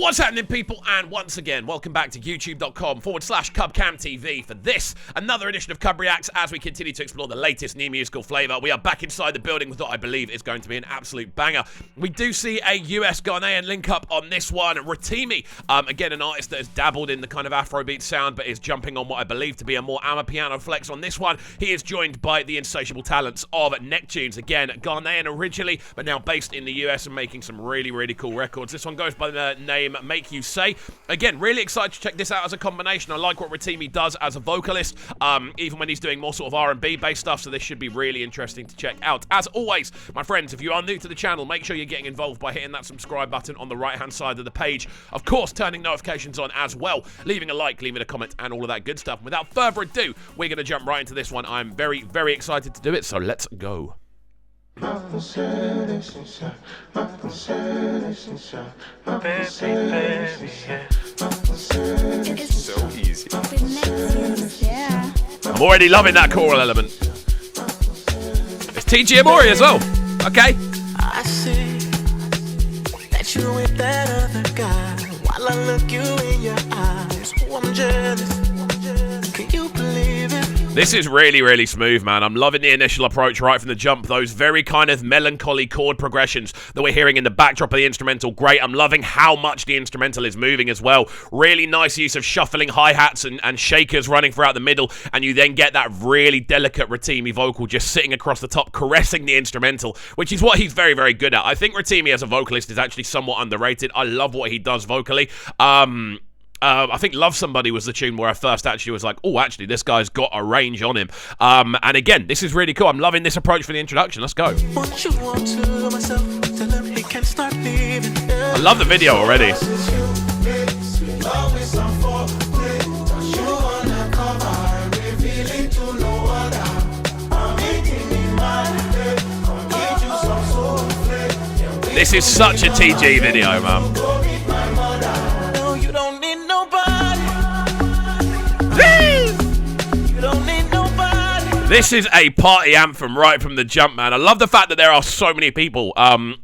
What's happening, people? And once again, welcome back to youtube.com/CubCamTV for this, another edition of CUBREACTS as we continue to explore the latest new musical flavour. We are back inside the building with what I believe is going to be an absolute banger. We do see a US Ghanaian link up on this one. Rotimi, again, an artist that has dabbled in the kind of Afrobeat sound, but is jumping on what I believe to be a more amapiano flex on this one. He is joined by the insatiable talents of Nektunez, again, Ghanaian originally, but now based in the US and making some really, really cool records. This one goes by the name Make You Say. Again, really excited to check this out as a combination. I like what Rotimi does as a vocalist, even when he's doing more sort of R&B based stuff, so this should be really interesting to check out. As always, my friends, if you are new to the channel, make sure you're getting involved by hitting that subscribe button on the right-hand side of the page. Of course, turning notifications on as well, leaving a like, leaving a comment, and all of that good stuff. Without further ado, we're going to jump right into this one. I'm very, very excited to do it, so let's go. So easy. I'm already loving that choral element. It's TG Amori as well. Okay. I see that you with that other guy while I look you in your eyes. Oh, I'm jealous. Can you believe it? This is really, really smooth, man. I'm loving the initial approach right from the jump. Those very kind of melancholy chord progressions that we're hearing in the backdrop of the instrumental. Great. I'm loving how much the instrumental is moving as well. Really nice use of shuffling hi-hats and shakers running throughout the middle. And you then get that really delicate Rotimi vocal just sitting across the top, caressing the instrumental, which is what he's very, very good at. I think Rotimi as a vocalist is actually somewhat underrated. I love what he does vocally. I think Love Somebody was the tune where I first actually was like, oh, actually, this guy's got a range on him. And again, this is really cool. I'm loving this approach for the introduction. Let's go. I love the video already. This is such a TG video, man. This is a party anthem right from the jump, man. I love the fact that there are so many people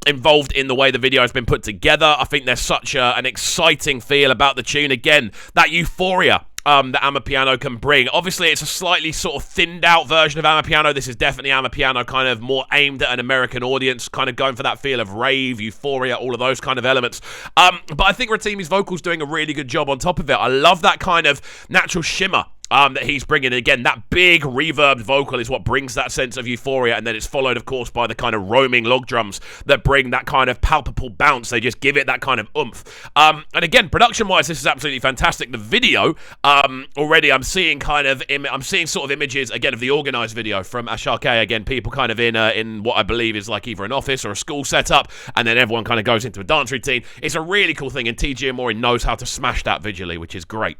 involved in the way the video has been put together. I think there's such an exciting feel about the tune. Again, that euphoria that Amapiano can bring. Obviously, it's a slightly sort of thinned out version of Amapiano. This is definitely Amapiano kind of more aimed at an American audience, kind of going for that feel of rave, euphoria, all of those kind of elements. But I think Rotimi's vocals doing a really good job on top of it. I love that kind of natural shimmer that he's bringing. Again, that big reverb vocal is what brings that sense of euphoria, and then it's followed, of course, by the kind of roaming log drums that bring that kind of palpable bounce. They just give it that kind of oomph. And again, production-wise, this is absolutely fantastic. The video, already I'm seeing sort of images, again, of the organised video from Ashake. Again, people kind of in what I believe is like either an office or a school setup, and then everyone kind of goes into a dance routine. It's a really cool thing, and TG Amori knows how to smash that visually, which is great.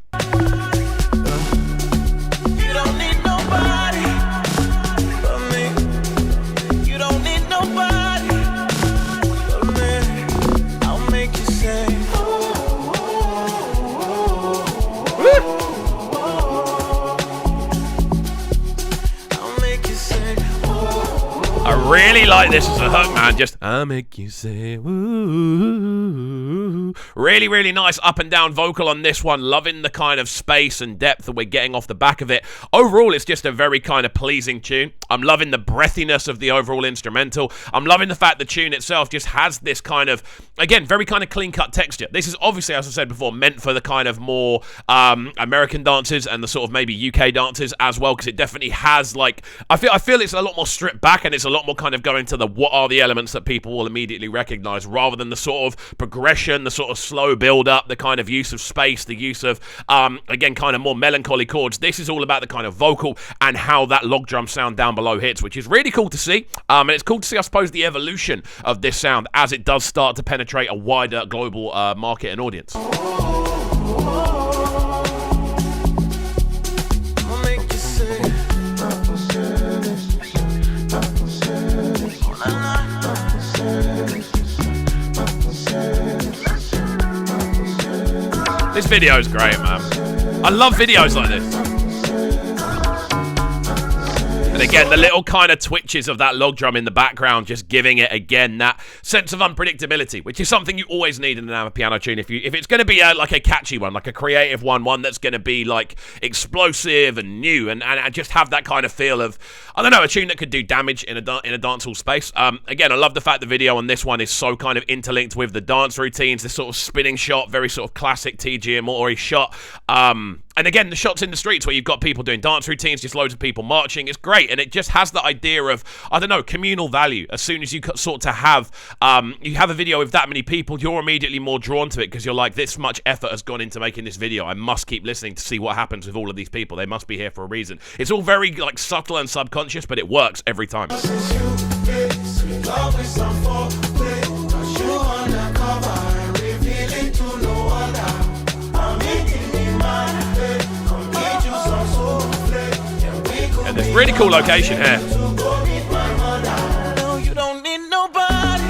I really like this as a hook, man. Just, I'll make you say, ooh. Really, really nice up and down vocal on this one. Loving the kind of space and depth that we're getting off the back of it. Overall, it's just a very kind of pleasing tune. I'm loving the breathiness of the overall instrumental. I'm loving the fact the tune itself just has this kind of, again, very kind of clean-cut texture. This is obviously, as I said before, meant for the kind of more American dancers and the sort of maybe UK dancers as well, because it definitely has, like, I feel it's a lot more stripped back, and it's a lot more kind of going to the what are the elements that people will immediately recognize, rather than the sort of progression, the sort of slow build up, the kind of use of space, the use of again kind of more melancholy chords. This is all about the kind of vocal and how that log drum sound down below hits, which is really cool to see. And it's cool to see, I suppose, the evolution of this sound as it does start to penetrate a wider global market and audience. This video is great, man. I love videos like this. And And again, the little kind of twitches of that log drum in the background, just giving it, again, that sense of unpredictability, which is something you always need in an piano tune. If it's going to be like a catchy one, like a creative one that's going to be like explosive and new, and just have that kind of feel of, I don't know, a tune that could do damage in a dancehall space. Again, I love the fact the video on this one is so kind of interlinked with the dance routines, this sort of spinning shot, very sort of classic TG Amori shot. And again, the shots in the streets where you've got people doing dance routines, just loads of people marching, it's great. And it just has the idea of, I don't know, communal value. As soon as you sort of have, you have a video with that many people, you're immediately more drawn to it because you're like, this much effort has gone into making this video. I must keep listening to see what happens with all of these people. They must be here for a reason. It's all very like subtle and subconscious, but it works every time. And this really cool location here. No, you don't need nobody.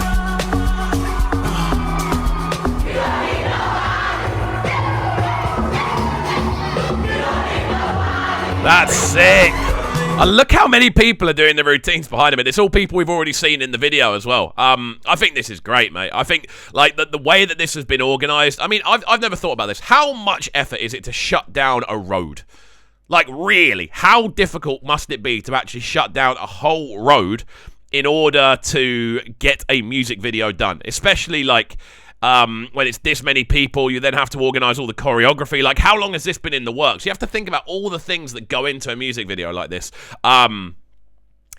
That's sick. Look how many people are doing the routines behind him, and it's all people we've already seen in the video as well. I think this is great, mate. I think like the way that this has been organized. I mean, I've never thought about this. How much effort is it to shut down a road? Like, really, how difficult must it be to actually shut down a whole road in order to get a music video done? Especially, like, when it's this many people, you then have to organize all the choreography. Like, how long has this been in the works? You have to think about all the things that go into a music video like this.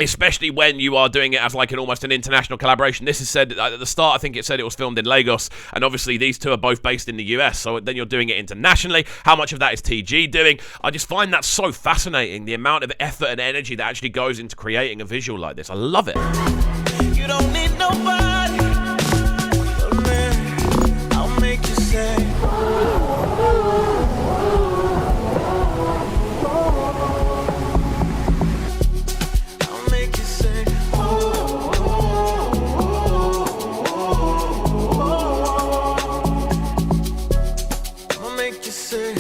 Especially when you are doing it as like almost an international collaboration. This is said at the start, I think it said it was filmed in Lagos, and obviously these two are both based in the US, so then you're doing it internationally. How much of that is TG doing? I just find that so fascinating, the amount of effort and energy that actually goes into creating a visual like this. I love it. You don't need nobody. Oh, man, I'll make you say.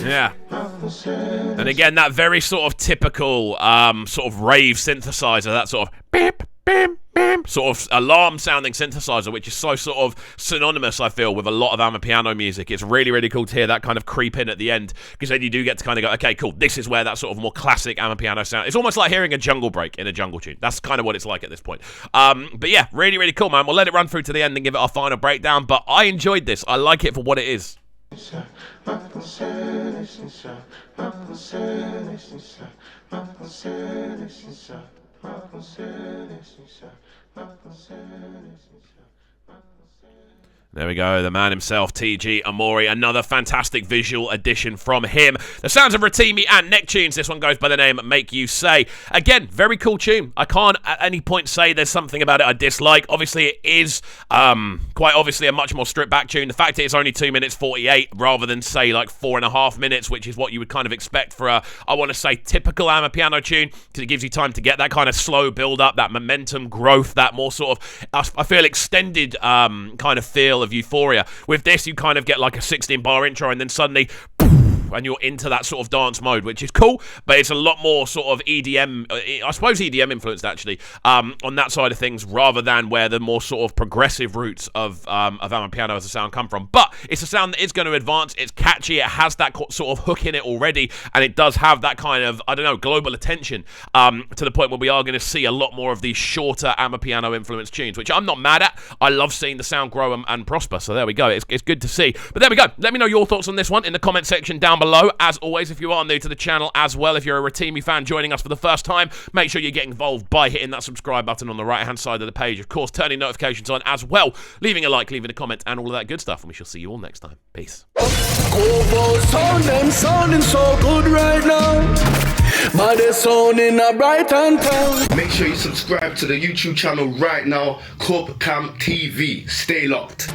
Yeah. And again, that very sort of typical sort of rave synthesizer, that sort of beep, beep, beep, sort of alarm sounding synthesizer, which is so sort of synonymous, I feel, with a lot of amapiano music. It's really, really cool to hear that kind of creep in at the end, because then you do get to kind of go, okay, cool, this is where that sort of more classic amapiano sound. It's almost like hearing a jungle break in a jungle tune. That's kind of what it's like at this point. But yeah, really, really cool, man. We'll let it run through to the end and give it our final breakdown, but I enjoyed this. I like it for what it is. There we go, the man himself, TG Amori, another fantastic visual addition from him. The sounds of Rotimi and Nektunez, this one goes by the name Make You Say. Again, very cool tune. I can't at any point say there's something about it I dislike. Obviously, it is quite obviously a much more stripped back tune. The fact it's only 2 minutes 48 rather than, say, like 4.5 minutes, which is what you would kind of expect for a, I want to say, typical amapiano tune, because it gives you time to get that kind of slow build-up, that momentum growth, that more sort of, I feel, extended kind of feel of euphoria. With this, you kind of get like a 16-bar intro, and then suddenly and you're into that sort of dance mode, which is cool, but it's a lot more sort of EDM, I suppose EDM influenced actually, on that side of things, rather than where the more sort of progressive roots of amapiano as a sound come from. But it's a sound that is going to advance, it's catchy, it has that sort of hook in it already, and it does have that kind of, I don't know, global attention, to the point where we are going to see a lot more of these shorter amapiano influenced tunes, which I'm not mad at. I love seeing the sound grow and prosper, so there we go, it's good to see. But there we go, let me know your thoughts on this one in the comment section down below. As always, if you are new to the channel as well, if you're a Rotimi fan joining us for the first time, make sure you get involved by hitting that subscribe button on the right hand side of the page, of course turning notifications on as well, leaving a like, leaving a comment, and all of that good stuff, and we shall see you all next time. Peace. Sounding so good right now, but they're sounding a bright and town. Make sure you subscribe to the YouTube channel right now, CUBREACTS TV. Stay locked.